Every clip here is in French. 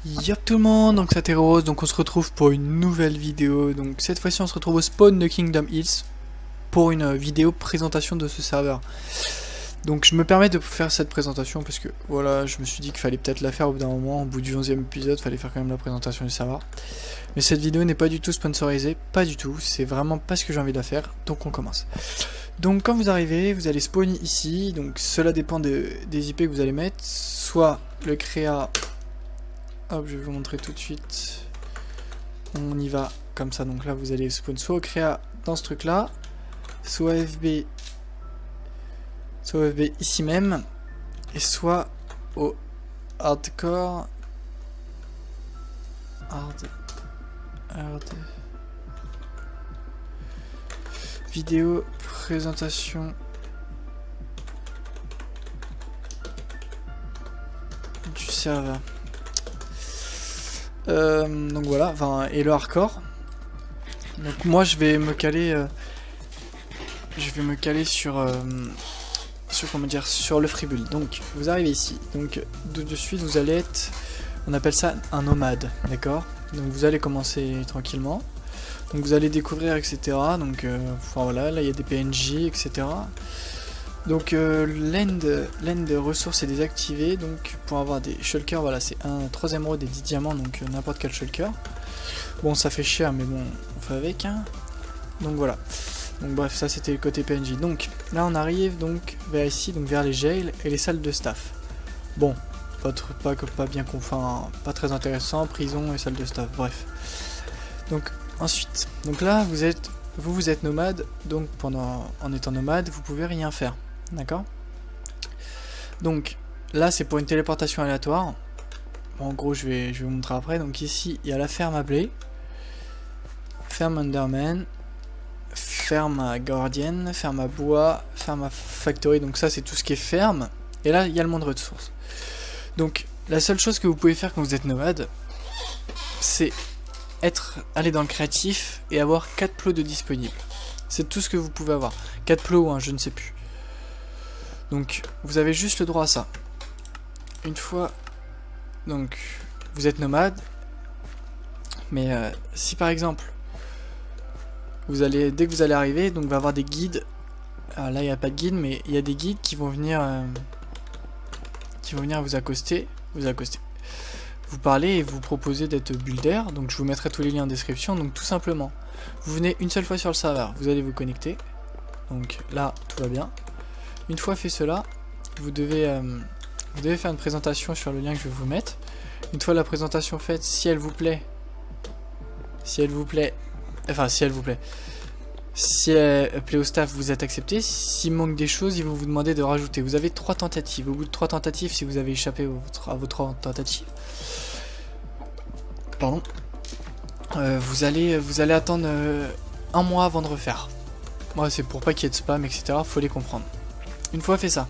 Yop tout le monde, donc c'est Rose, donc on se retrouve pour une nouvelle vidéo. Donc cette fois-ci on se retrouve au spawn de Kingdom Hills pour une vidéo présentation de ce serveur. Donc je me permets de faire cette présentation parce que voilà, je me suis dit qu'il fallait peut-être la faire au bout d'un moment, au bout du 11e épisode, il fallait faire quand même la présentation du serveur. Mais cette vidéo n'est pas du tout sponsorisée, pas du tout, c'est vraiment pas ce que j'ai envie de la faire, donc on commence. Donc quand vous arrivez, vous allez spawn ici, donc cela dépend des IP que vous allez mettre, soit le créa... Hop, je vais vous montrer tout de suite. On y va comme ça, donc là vous allez spawn soit au créa dans ce truc là, soit FB ici même, et soit au hardcore vidéo présentation du serveur. Donc voilà, enfin, et le hardcore. Donc moi je vais me caler sur comment dire, sur le freebuild. Donc vous arrivez ici, donc de suite vous allez être, on appelle ça un nomade, d'accord. Donc vous allez commencer tranquillement, donc vous allez découvrir, etc. Donc enfin, voilà, là il y a des PNJ, etc. Donc l'end de ressources est désactivé, donc pour avoir des shulkers, voilà, c'est un 3 émeraudes et 10 diamants, donc n'importe quel shulker. Bon, ça fait cher, mais bon, on fait avec, hein. Donc voilà. Donc bref, ça c'était le côté PNJ. Donc là on arrive donc vers ici, donc vers les jails et les salles de staff. Bon, pas bien confin, pas très intéressant, prison et salle de staff, bref. Donc ensuite, donc là vous êtes nomade, donc en étant nomade, vous pouvez rien faire. D'accord. Donc là c'est pour une téléportation aléatoire. Bon, en gros je vais vous montrer après. Donc ici il y a la ferme à blé, ferme Underman, ferme à Guardian, ferme à bois, ferme à factory. Donc ça c'est tout ce qui est ferme. Et là il y a le monde ressources. Donc la seule chose que vous pouvez faire quand vous êtes nomade, c'est aller dans le créatif et avoir 4 plots de disponibles. C'est tout ce que vous pouvez avoir. 4 plots ou un, je ne sais plus. Donc vous avez juste le droit à ça. Une fois donc vous êtes nomade, mais si par exemple dès que vous allez arriver, donc va avoir des guides. Alors là il n'y a pas de guide, mais il y a des guides qui vont venir vous accoster, vous parler et vous proposer d'être builder. Donc je vous mettrai tous les liens en description. Donc tout simplement, vous venez une seule fois sur le serveur, vous allez vous connecter. Donc là tout va bien. Une fois fait cela, vous devez faire une présentation sur le lien que je vais vous mettre. Une fois la présentation faite, si elle vous plaît, si elle plaît au staff, vous êtes accepté. S'il manque des choses, ils vont vous demander de rajouter. Vous avez 3 tentatives. Au bout de 3 tentatives, si vous avez échappé à vos 3 tentatives, pardon, vous allez attendre 1 mois avant de refaire. Moi, c'est pour pas qu'il y ait de spam, etc. Faut les comprendre. Une fois fait ça.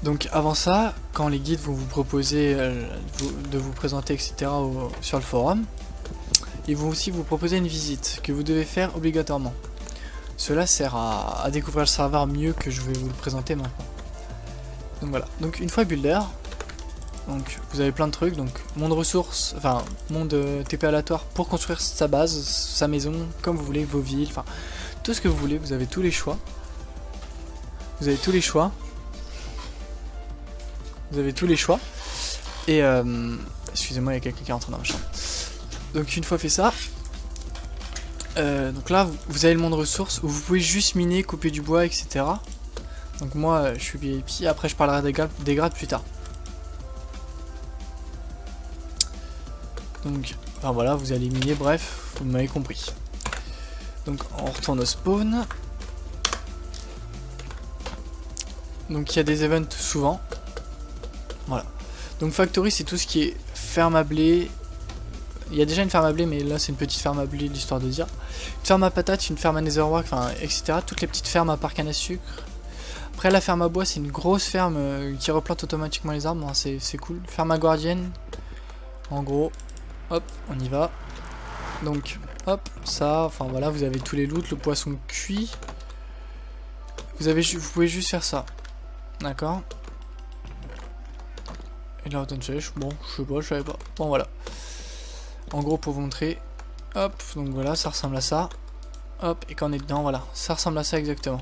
Donc avant ça, quand les guides vont vous proposer de vous présenter, etc. sur le forum, ils vont aussi vous proposer une visite que vous devez faire obligatoirement. Cela sert à découvrir le serveur mieux que je vais vous le présenter maintenant. Donc voilà. Donc une fois builder, donc vous avez plein de trucs. Donc monde ressources, enfin monde TP aléatoire pour construire sa base, sa maison, comme vous voulez, vos villes, enfin tout ce que vous voulez. Vous avez tous les choix. Vous avez tous les choix. Et excusez-moi, il y a quelqu'un qui est rentré dans ma chambre. Donc une fois fait ça, donc là vous avez le monde ressources où vous pouvez juste miner, couper du bois, etc. Donc moi je suis VIP, après je parlerai des grades plus tard. Donc enfin voilà, vous allez miner, bref, vous m'avez compris. Donc on retourne au spawn. Donc il y a des events souvent. Voilà. Donc factory c'est tout ce qui est ferme à blé. Il y a déjà une ferme à blé, mais là c'est une petite ferme à blé, l'histoire de dire. Une ferme à patates, une ferme à netherwork, enfin etc. Toutes les petites fermes à parc à sucre. Après la ferme à bois c'est une grosse ferme qui replante automatiquement les arbres, c'est cool. Ferme à guardienne. En gros, hop, on y va. Donc hop, ça, enfin voilà, vous avez tous les loots, le poisson cuit. Vous pouvez juste faire ça. D'accord. Et là, automne sèche, bon, je savais pas. Bon, voilà. En gros, pour vous montrer, hop, donc voilà, ça ressemble à ça. Hop, et quand on est dedans, voilà, ça ressemble à ça exactement.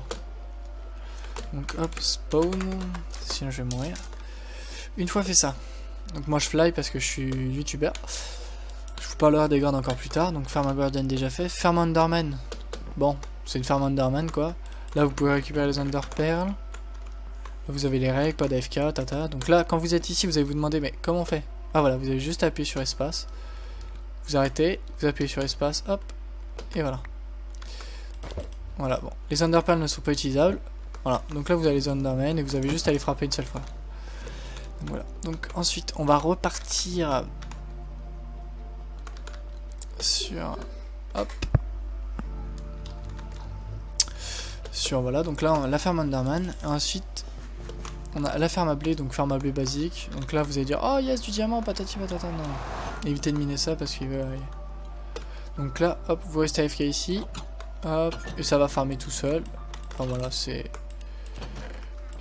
Donc hop, spawn, sinon je vais mourir. Une fois fait ça, donc moi je fly parce que je suis youtubeur. Je vous parlerai des gardes encore plus tard, donc Farm Guardian déjà fait. Farm Underman, bon, c'est une Farm Underman quoi. Là vous pouvez récupérer les Under Pearls. Là, vous avez les règles, pas d'AFK, tata. Donc là, quand vous êtes ici, vous allez vous demander, mais comment on fait? Ah voilà, vous avez juste appuyé sur espace. Vous arrêtez, vous appuyez sur espace, hop, et voilà. Voilà, bon. Les Underpearls ne sont pas utilisables. Voilà, donc là vous avez les Undermen et vous avez juste à les frapper une seule fois. Donc voilà. Donc ensuite, on va repartir sur... Hop. Sur, voilà, donc là, on a la ferme Underman. Et ensuite, on a la ferme à blé, donc ferme à blé basique. Donc là, vous allez dire, oh yes, du diamant, patati patata. Non, évitez de miner ça parce qu'il veut... Donc là, hop, vous restez AFK ici. Hop, et ça va farmer tout seul. Enfin voilà, c'est...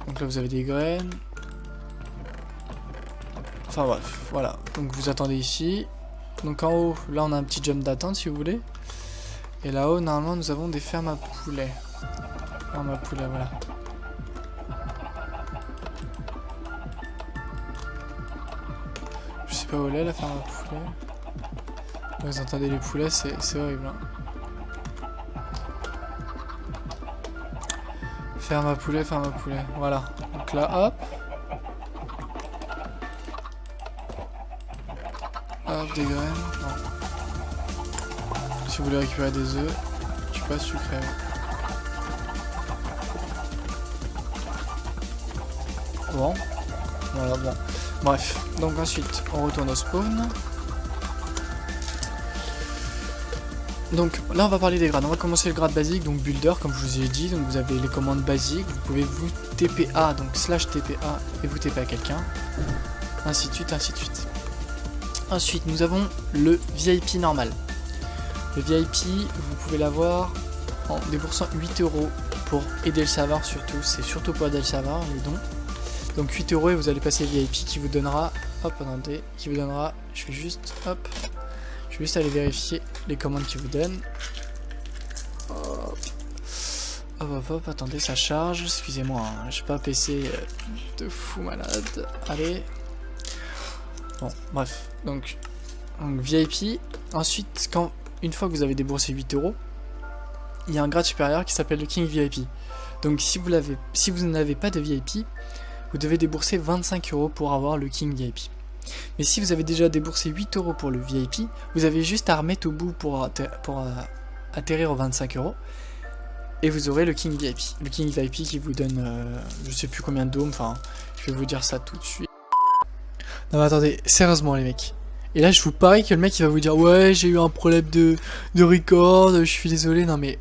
Donc là vous avez des graines. Enfin bref, voilà. Donc vous attendez ici. Donc en haut, là on a un petit jump d'attente si vous voulez. Et là-haut, normalement nous avons des fermes à poulets. Ferme à poulets, voilà. Je sais pas où elle est la ferme à poulets. Vous entendez les poulets, c'est horrible hein. Ferme à poulet, voilà. Donc là, hop. Hop, des graines. Non. Si vous voulez récupérer des œufs, tu passes sucré. Bon. Voilà, bon. Bref. Donc ensuite, on retourne au spawn. Donc là on va parler des grades, on va commencer le grade basique, donc builder comme je vous ai dit, donc vous avez les commandes basiques, vous pouvez vous TPA, donc /TPA et vous TPA quelqu'un, ainsi de suite, ainsi de suite. Ensuite nous avons le VIP normal. Le VIP vous pouvez l'avoir en déboursant 8 € pour aider le serveur surtout, c'est surtout pour aider le serveur, les dons. Donc 8 € et vous allez passer VIP qui vous donnera, hop attendez, qui vous donnera, je vais juste, hop. Je vais juste aller vérifier les commandes qu'il vous donne. Hop. Hop, attendez, ça charge. Excusez-moi, hein, j'ai pas un PC de fou malade. Allez. Bon, bref. Donc VIP. Ensuite, une fois que vous avez déboursé 8 €, il y a un grade supérieur qui s'appelle le King VIP. Donc si vous n'avez pas de VIP, vous devez débourser 25 € pour avoir le King VIP. Mais si vous avez déjà déboursé 8 € pour le VIP, vous avez juste à remettre au bout pour atterrir aux 25 € et vous aurez le King VIP. Le King VIP qui vous donne je sais plus combien de dômes, enfin je vais vous dire ça tout de suite. Non mais attendez, sérieusement les mecs. Et là je vous parie que le mec il va vous dire ouais j'ai eu un problème de record, je suis désolé, non mais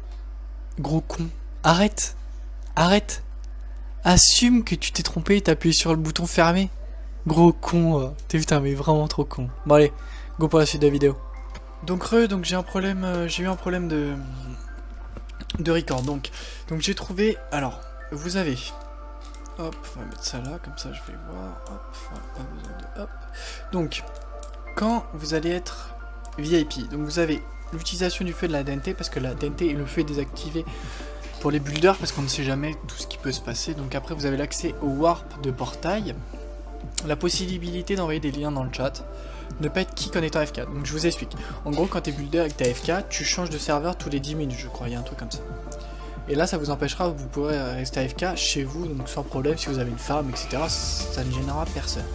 gros con, arrête, assume que tu t'es trompé et t'as appuyé sur le bouton fermé. Gros con, t'es putain mais vraiment trop con. Bon allez, go pour la suite de la vidéo. Donc j'ai eu un problème de record. Donc j'ai trouvé, alors vous avez, hop, on va mettre ça là, comme ça je vais voir, hop, pas besoin de, hop. Donc quand vous allez être VIP, donc vous avez l'utilisation du feu de la DNT parce que la DNT et le feu est désactivé pour les builders parce qu'on ne sait jamais tout ce qui peut se passer. Donc après vous avez l'accès au warp de portail. La possibilité d'envoyer des liens dans le chat, ne pas être kick en étant AFK. Donc je vous explique. En gros, quand t'es builder et que t'es AFK, tu changes de serveur tous les 10 minutes, je crois, il y a un truc comme ça. Et là, ça vous empêchera, vous pourrez rester AFK chez vous, donc sans problème, si vous avez une farm, etc. Ça ne gênera personne.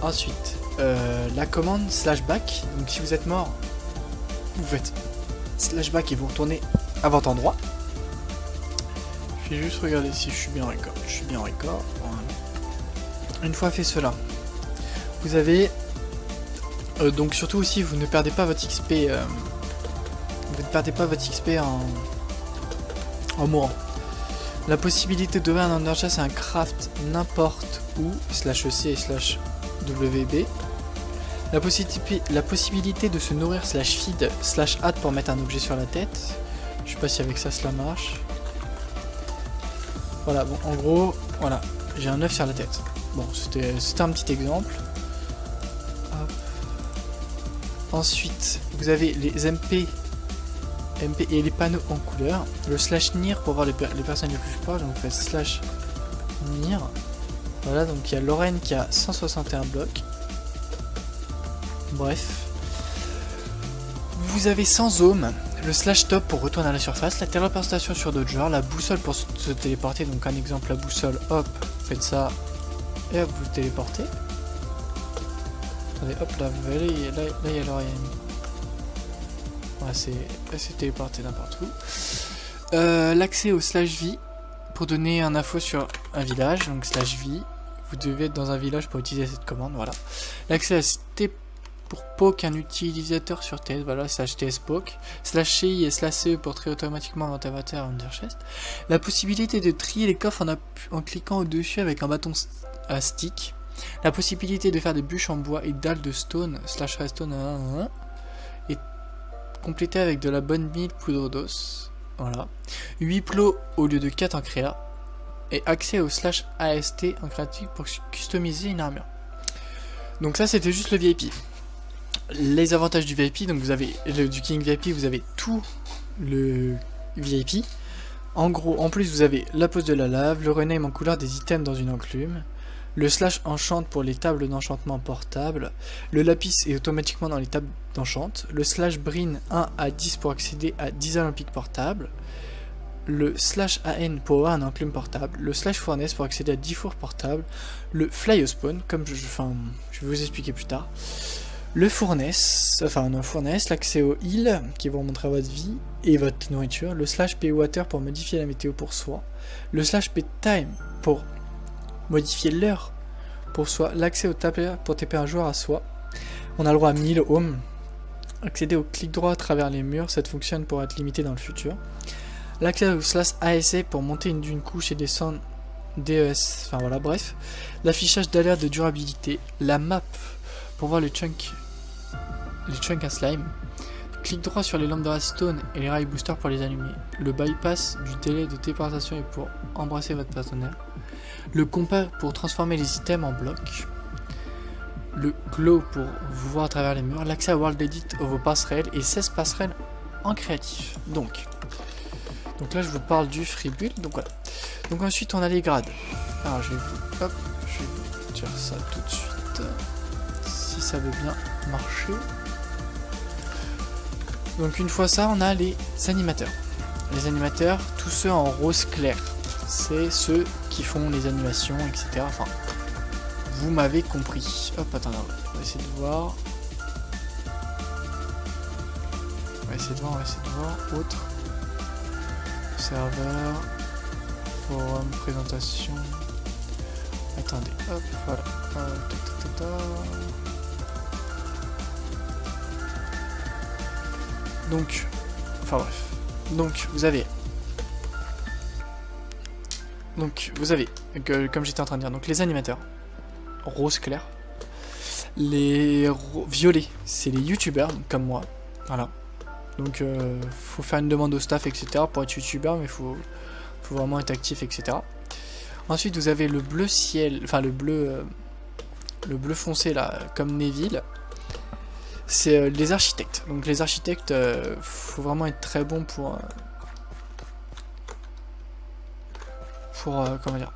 Ensuite, la commande /back. Donc si vous êtes mort, vous faites /back et vous retournez à votre endroit. Je vais juste regarder si je suis bien en record. Je suis bien en record. Voilà. Une fois fait cela, vous avez donc surtout aussi vous ne perdez pas votre XP en mourant. La possibilité d'ouvrir un underchest et un craft n'importe où /EC et /WB. La possibilité de se nourrir /feed /add pour mettre un objet sur la tête. Je sais pas si avec ça cela marche. Voilà, bon en gros, voilà. j'ai un œuf sur la tête. Bon, c'était un petit exemple. Hop. Ensuite, vous avez les MP et les panneaux en couleur. Le slash near pour voir les personnes les plus proches. Donc vous faites slash near. Voilà, donc il y a Lorraine qui a 161 blocs. Bref. Vous avez sans home, le slash top pour retourner à la surface, la téléportation sur d'autres genres, la boussole pour se téléporter. Donc un exemple, la boussole, hop, faites ça. Et hop, vous téléportez. Attendez, hop, là, vous voyez, là il y a Lorraine. Ouais, c'est téléporté n'importe où. L'accès au slash V pour donner un info sur un village, donc slash V. Vous devez être dans un village pour utiliser cette commande, voilà. L'accès à T pour poke un utilisateur sur TS, voilà, slash TS poke. Slash CI et slash CE pour trier automatiquement votre avatar under chest. La possibilité de trier les coffres en cliquant au-dessus avec un bâton à stick. La possibilité de faire des bûches en bois et dalles de stone, slash redstone, et compléter avec de la bonne mille poudre d'os. Voilà. 8 plots au lieu de 4 en créa. Et accès au slash AST en créatif pour customiser une armure. Donc ça c'était juste le VIP. Les avantages du VIP, donc vous avez du King VIP, vous avez tout le VIP. En gros, en plus vous avez la pose de la lave, le rename en couleur des items dans une enclume, le slash enchant pour les tables d'enchantement portables, le lapis est automatiquement dans les tables d'enchant, le slash brin 1 à 10 pour accéder à 10 olympiques portables, le slash AN pour avoir un enclume portable, le slash fournaise pour accéder à 10 fours portables, le fly au spawn, comme je vais vous expliquer plus tard, le fournaise, l'accès au heal qui va remontrer votre vie et votre nourriture, le slash pay water pour modifier la météo pour soi, le slash pay time pour modifier l'heure pour soi, l'accès au taper pour taper un joueur à soi, on a le droit à 1000 home, accéder au clic droit à travers les murs, cette fonctionne pour être limité dans le futur. L'accès au slash ASA pour monter d'une couche et descendre DES, enfin voilà, bref. L'affichage d'alerte de durabilité. La map pour voir les chunks à slime. Clic droit sur les lampes de redstone et les rails boosters pour les allumer. Le bypass du délai de téléportation est pour embrasser votre partenaire. Le compas pour transformer les items en blocs. Le glow pour vous voir à travers les murs. L'accès à World Edit aux vos passerelles et 16 passerelles en créatif. Donc là je vous parle du free build, donc voilà. Donc ensuite on a les grades. Alors je vais vous dire ça tout de suite, si ça veut bien marcher. Donc une fois ça, on a les animateurs. Les animateurs, tous ceux en rose clair, c'est ceux qui font les animations, etc. Enfin, vous m'avez compris. Hop, attendez, on va essayer de voir. On va essayer de voir, autre. Serveur, forum, présentation. Attendez, hop, voilà. Donc, enfin bref. Donc vous avez, comme j'étais en train de dire, donc les animateurs, rose clair. Les violets, c'est les youtubeurs comme moi, voilà. Donc faut faire une demande au staff, etc. pour être youtubeur, mais faut vraiment être actif, etc. Ensuite vous avez le bleu ciel, enfin le bleu foncé là, comme Neville. C'est les architectes. Donc les architectes, faut vraiment être très bon pour comment dire.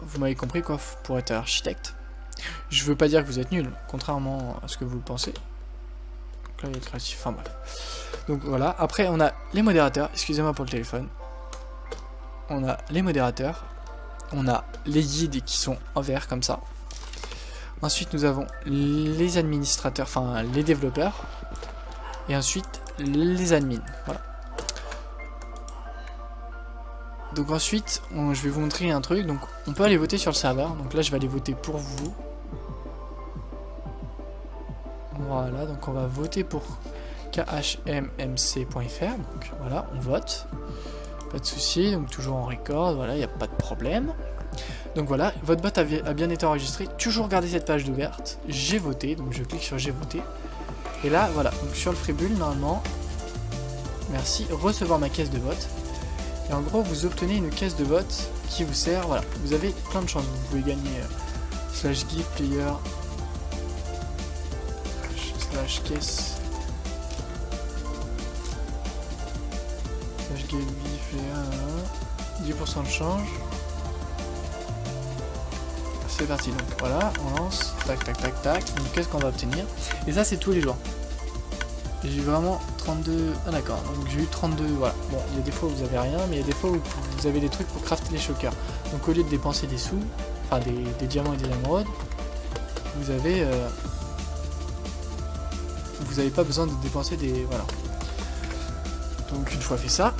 Vous m'avez compris quoi, pour être architecte. Je veux pas dire que vous êtes nul, contrairement à ce que vous pensez. Donc là il y a le créatif, enfin bref. Donc voilà, après on a les modérateurs, excusez-moi pour le téléphone. On a les modérateurs, on a les guides qui sont en vert comme ça. Ensuite nous avons les administrateurs, enfin les développeurs. Et ensuite les admins, voilà. Donc ensuite, je vais vous montrer un truc. Donc on peut aller voter sur le serveur. Donc là je vais aller voter pour vous. Voilà, donc on va voter pour khmmc.fr. Donc voilà, on vote. Pas de souci, donc toujours en record, voilà, il n'y a pas de problème. Donc voilà, votre bot a bien été enregistré. Toujours garder cette page d'ouverte. J'ai voté, donc je clique sur j'ai voté. Et là, voilà, donc sur le free build, normalement, merci, recevoir ma caisse de vote. Et en gros, vous obtenez une caisse de vote qui vous sert. Voilà, vous avez plein de chances. Vous pouvez gagner slash gift player slash caisse slash gift player 10% de change. C'est parti, donc voilà, on lance, tac tac tac tac. Donc qu'est-ce qu'on va obtenir? Et ça, c'est tous les jours. J'ai eu vraiment 32... Ah d'accord, donc j'ai eu 32... Voilà, bon, il y a des fois où vous avez rien, mais il y a des fois où vous avez des trucs pour crafter les chokers. Donc au lieu de dépenser des sous, enfin des diamants et des émeraudes, vous avez... vous n'avez pas besoin de dépenser des... Voilà. Donc une fois fait ça,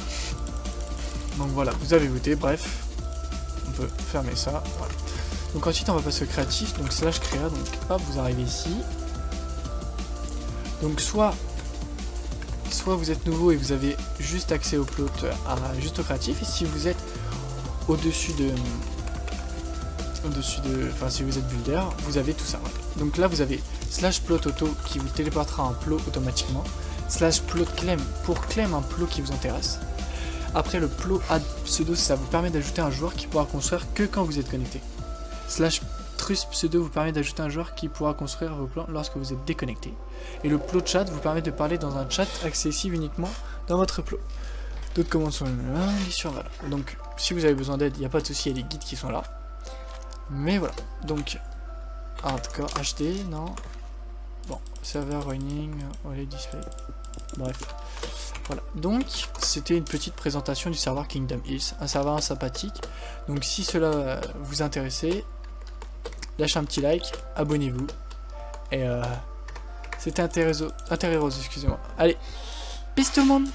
donc voilà, vous avez voté, bref, on peut fermer ça, voilà. Donc ensuite on va passer au créatif, donc slash créa, donc hop, vous arrivez ici. Donc soit vous êtes nouveau et vous avez juste accès au plot, juste au créatif, et si vous êtes au-dessus de, enfin si vous êtes builder, vous avez tout ça. Donc là vous avez slash plot auto qui vous téléportera un plot automatiquement, slash plot claim pour claim un plot qui vous intéresse. Après le plot add pseudo, ça vous permet d'ajouter un joueur qui pourra construire que quand vous êtes connecté. Slash trust pseudo vous permet d'ajouter un joueur qui pourra construire vos plans lorsque vous êtes déconnecté. Et le plot chat vous permet de parler dans un chat accessible uniquement dans votre plot. D'autres commandes sont là, sur voilà. Donc si vous avez besoin d'aide, il n'y a pas de souci, il y a les guides qui sont là. Mais voilà, donc hardcore HD, non. Bon, serveur running, OLED display. Bref. Voilà, donc c'était une petite présentation du serveur Kingdom Hearts, un serveur sympathique. Donc si cela vous intéresse, lâchez un petit like, abonnez-vous. Et c'était intéressant, excusez-moi. Allez, peace tout le monde!